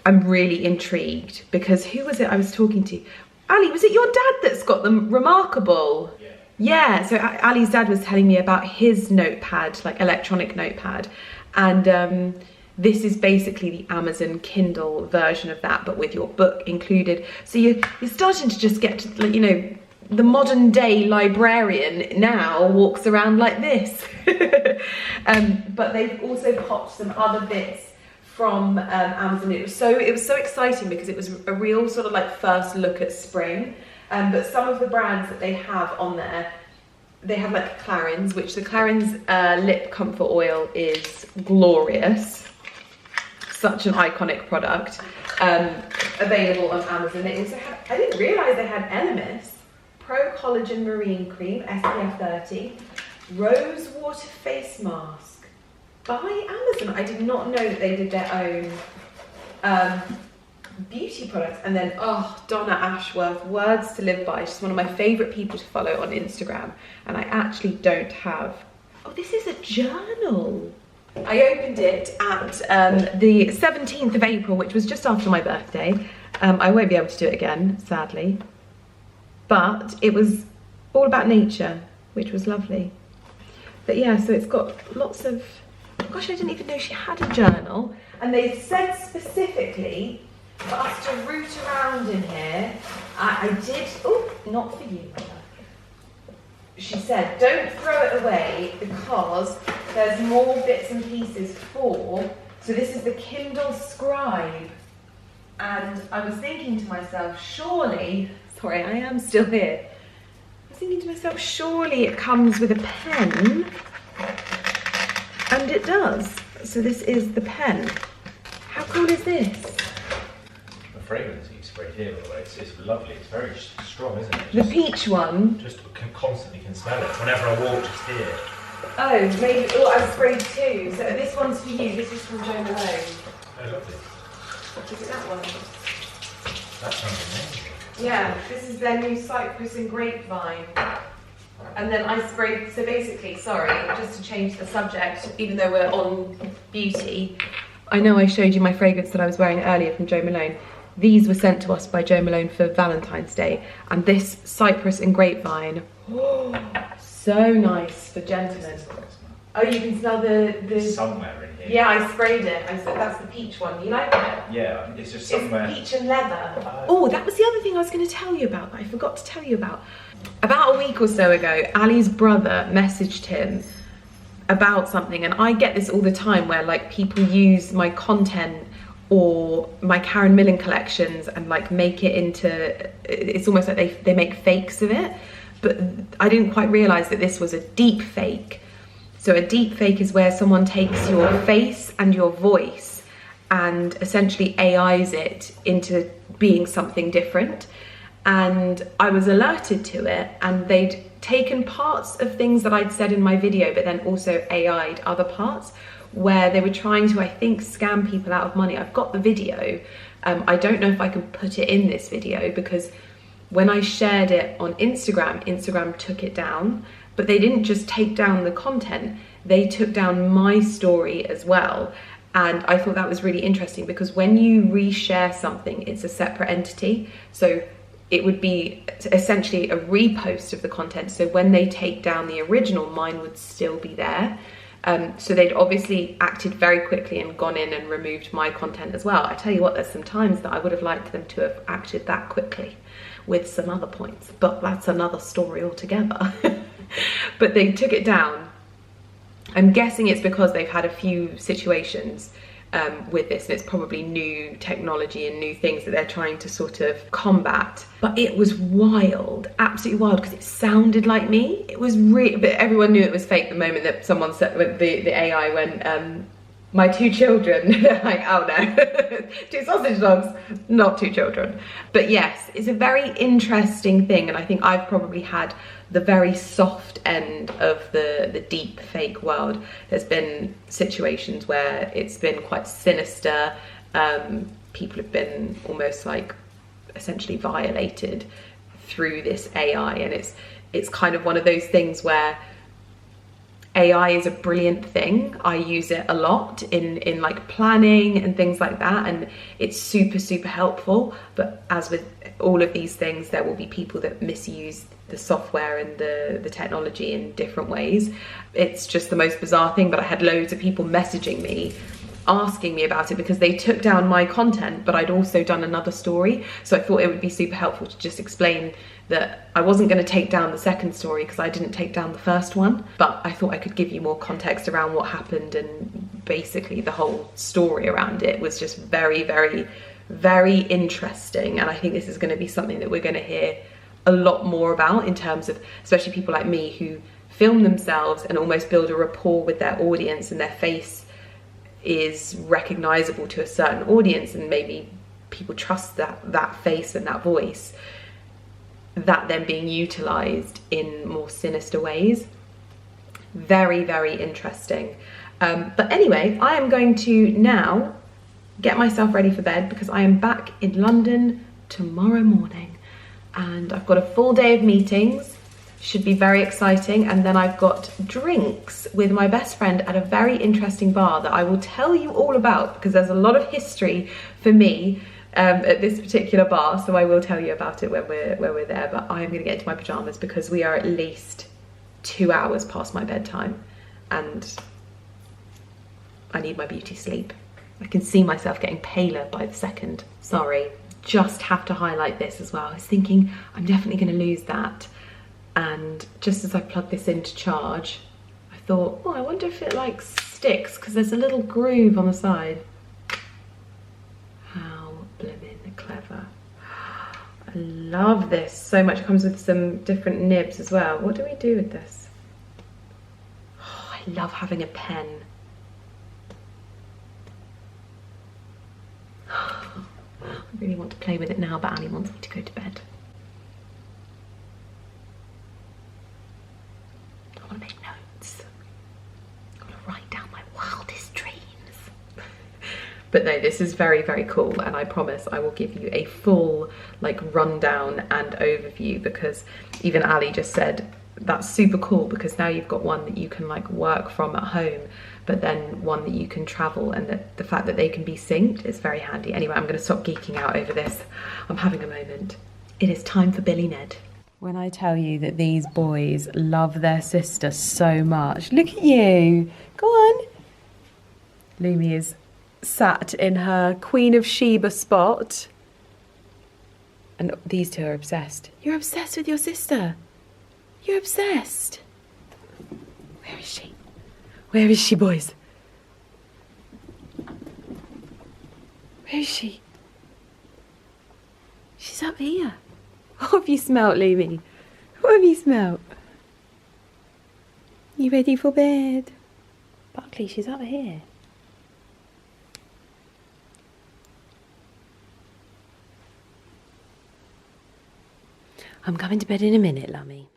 I'm really intrigued because who was it I was talking to? Ali, was it your dad that's got them Remarkable? Yeah. Yeah, so Ali's dad was telling me about his notepad, like electronic notepad. And this is basically the Amazon Kindle version of that, but with your book included. So you're starting to just get to, you know, the modern day librarian now walks around like this. But they've also popped some other bits from Amazon. It was so exciting because it was a real sort of like first look at spring. But some of the brands that they have on there, they have like Clarins, which the Clarins lip comfort oil is glorious. Such an iconic product. Available on Amazon. They also have, I didn't realise they had Elemis Pro Collagen Marine Cream SPF 30 Rose Water Face Mask by Amazon. I did not know that they did their own beauty products. And then, oh, Donna Ashworth, Words to Live By. She's one of my favourite people to follow on Instagram. And I actually don't have... Oh, this is a journal. I opened it at the 17th of April, which was just after my birthday. I won't be able to do it again, sadly. But it was all about nature, which was lovely. But yeah, so it's got lots of... Gosh, I didn't even know she had a journal. And they said specifically for us to root around in here. I did... Oh, not for you. She said, don't throw it away because there's more bits and pieces for... So this is the Kindle Scribe. And I was thinking to myself, surely... Sorry, I am still here. I was thinking to myself, surely it comes with a pen. And it does. So this is the pen. How cool is this? The fragrance you sprayed here, by the way, it's lovely. It's very strong, isn't it? The peach one. Just constantly can smell it whenever I walk just here. Oh, maybe. Oh, I've sprayed two. So this one's for you. This is from Jo Malone. Oh, lovely. Is it that one? That sounds amazing. Yeah, this is their new Cypress and Grapevine. And then I sprayed, so basically, sorry, just to change the subject, even though we're on beauty, I know I showed you my fragrance that I was wearing earlier from Jo Malone. These were sent to us by Jo Malone for Valentine's Day. And this Cypress and Grapevine, oh, so nice for gentlemen. Oh, you can smell the... Somewhere in here. Yeah, I sprayed it. I said, that's the peach one. You like it? Yeah, it's just somewhere. It's peach and leather. Oh, that was the other thing I was going to tell you about that I forgot to tell you about. about a week or so ago, Ali's brother messaged him about something, and I get this all the time where like people use my content or my Karen Millen collections and like make it into, it's almost like they make fakes of it, but I didn't quite realise that this was a deep fake. So a deep fake is where someone takes your face and your voice and essentially AIs it into being something different. And I was alerted to it, and they'd taken parts of things that I'd said in my video, but then also AI'd other parts where they were trying to, I think, scam people out of money. I've got the video. I don't know if I can put it in this video because when I shared it on Instagram, Instagram took it down, but they didn't just take down the content, they took down my story as well. And I thought that was really interesting because when you reshare something, it's a separate entity. So it would be essentially a repost of the content. So when they take down the original, mine would still be there. So they'd obviously acted very quickly and gone in and removed my content as well. I tell you what, there's some times that I would have liked them to have acted that quickly with some other points, but that's another story altogether. But they took it down. I'm guessing it's because they've had a few situations with this, and it's probably new technology and new things that they're trying to sort of combat. But it was wild, absolutely wild, because it sounded like me. It was really, but everyone knew it was fake the moment that someone said, the AI went, my 2 children, like, oh no, 2 sausage dogs, not 2 children. But yes, it's a very interesting thing, and I think I've probably had the very soft end of the deep fake world. There's been situations where it's been quite sinister. People have been almost like essentially violated through this AI, and it's kind of one of those things where AI is a brilliant thing. I use it a lot in like planning and things like that, and it's super, super helpful. But as with all of these things, there will be people that misuse the software and the technology in different ways. It's just the most bizarre thing, but I had loads of people messaging me asking me about it because they took down my content, but I'd also done another story. So I thought it would be super helpful to just explain that I wasn't going to take down the second story because I didn't take down the first one, but I thought I could give you more context around what happened, and basically the whole story around it was just very, very, very interesting. And I think this is going to be something that we're going to hear a lot more about in terms of, especially people like me who film themselves and almost build a rapport with their audience, and their face is recognizable to a certain audience, and maybe people trust that face and that voice, that then being utilized in more sinister ways. Very, very interesting. But anyway, I am going to now get myself ready for bed because I am back in London tomorrow morning, and I've got a full day of meetings. Should be very exciting. And then I've got drinks with my best friend at a very interesting bar that I will tell you all about, because there's a lot of history for me at this particular bar, so I will tell you about it when we're there. But I'm going to get into my pajamas because we are at least 2 hours past my bedtime, and I need my beauty sleep. I can see myself getting paler by the second. Sorry, just have to highlight this as well. I was thinking I'm definitely going to lose that, and just as I plugged this in to charge, I thought, oh, I wonder if it like sticks, because there's a little groove on the side. How blimmin' clever. I love this so much. It comes with some different nibs as well. What do we do with this? Oh, I love having a pen. I really want to play with it now, but Ali wants me to go to bed. I want to make notes. I want to write down my wildest dreams. But no, this is very, very cool, and I promise I will give you a full like rundown and overview, because even Ali just said that's super cool, because now you've got one that you can like work from at home, but then one that you can travel, and the fact that they can be synced is very handy. Anyway, I'm going to stop geeking out over this. I'm having a moment. It is time for Billy Ned. When I tell you that these boys love their sister so much, look at you. Go on. Lumi is sat in her Queen of Sheba spot, and these two are obsessed. You're obsessed with your sister. You're obsessed. Where is she? Where is she, boys? Where is she? She's up here. What have you smelt, Lumi? What have you smelt? You ready for bed? Buckley, she's up here. I'm coming to bed in a minute, Lummy.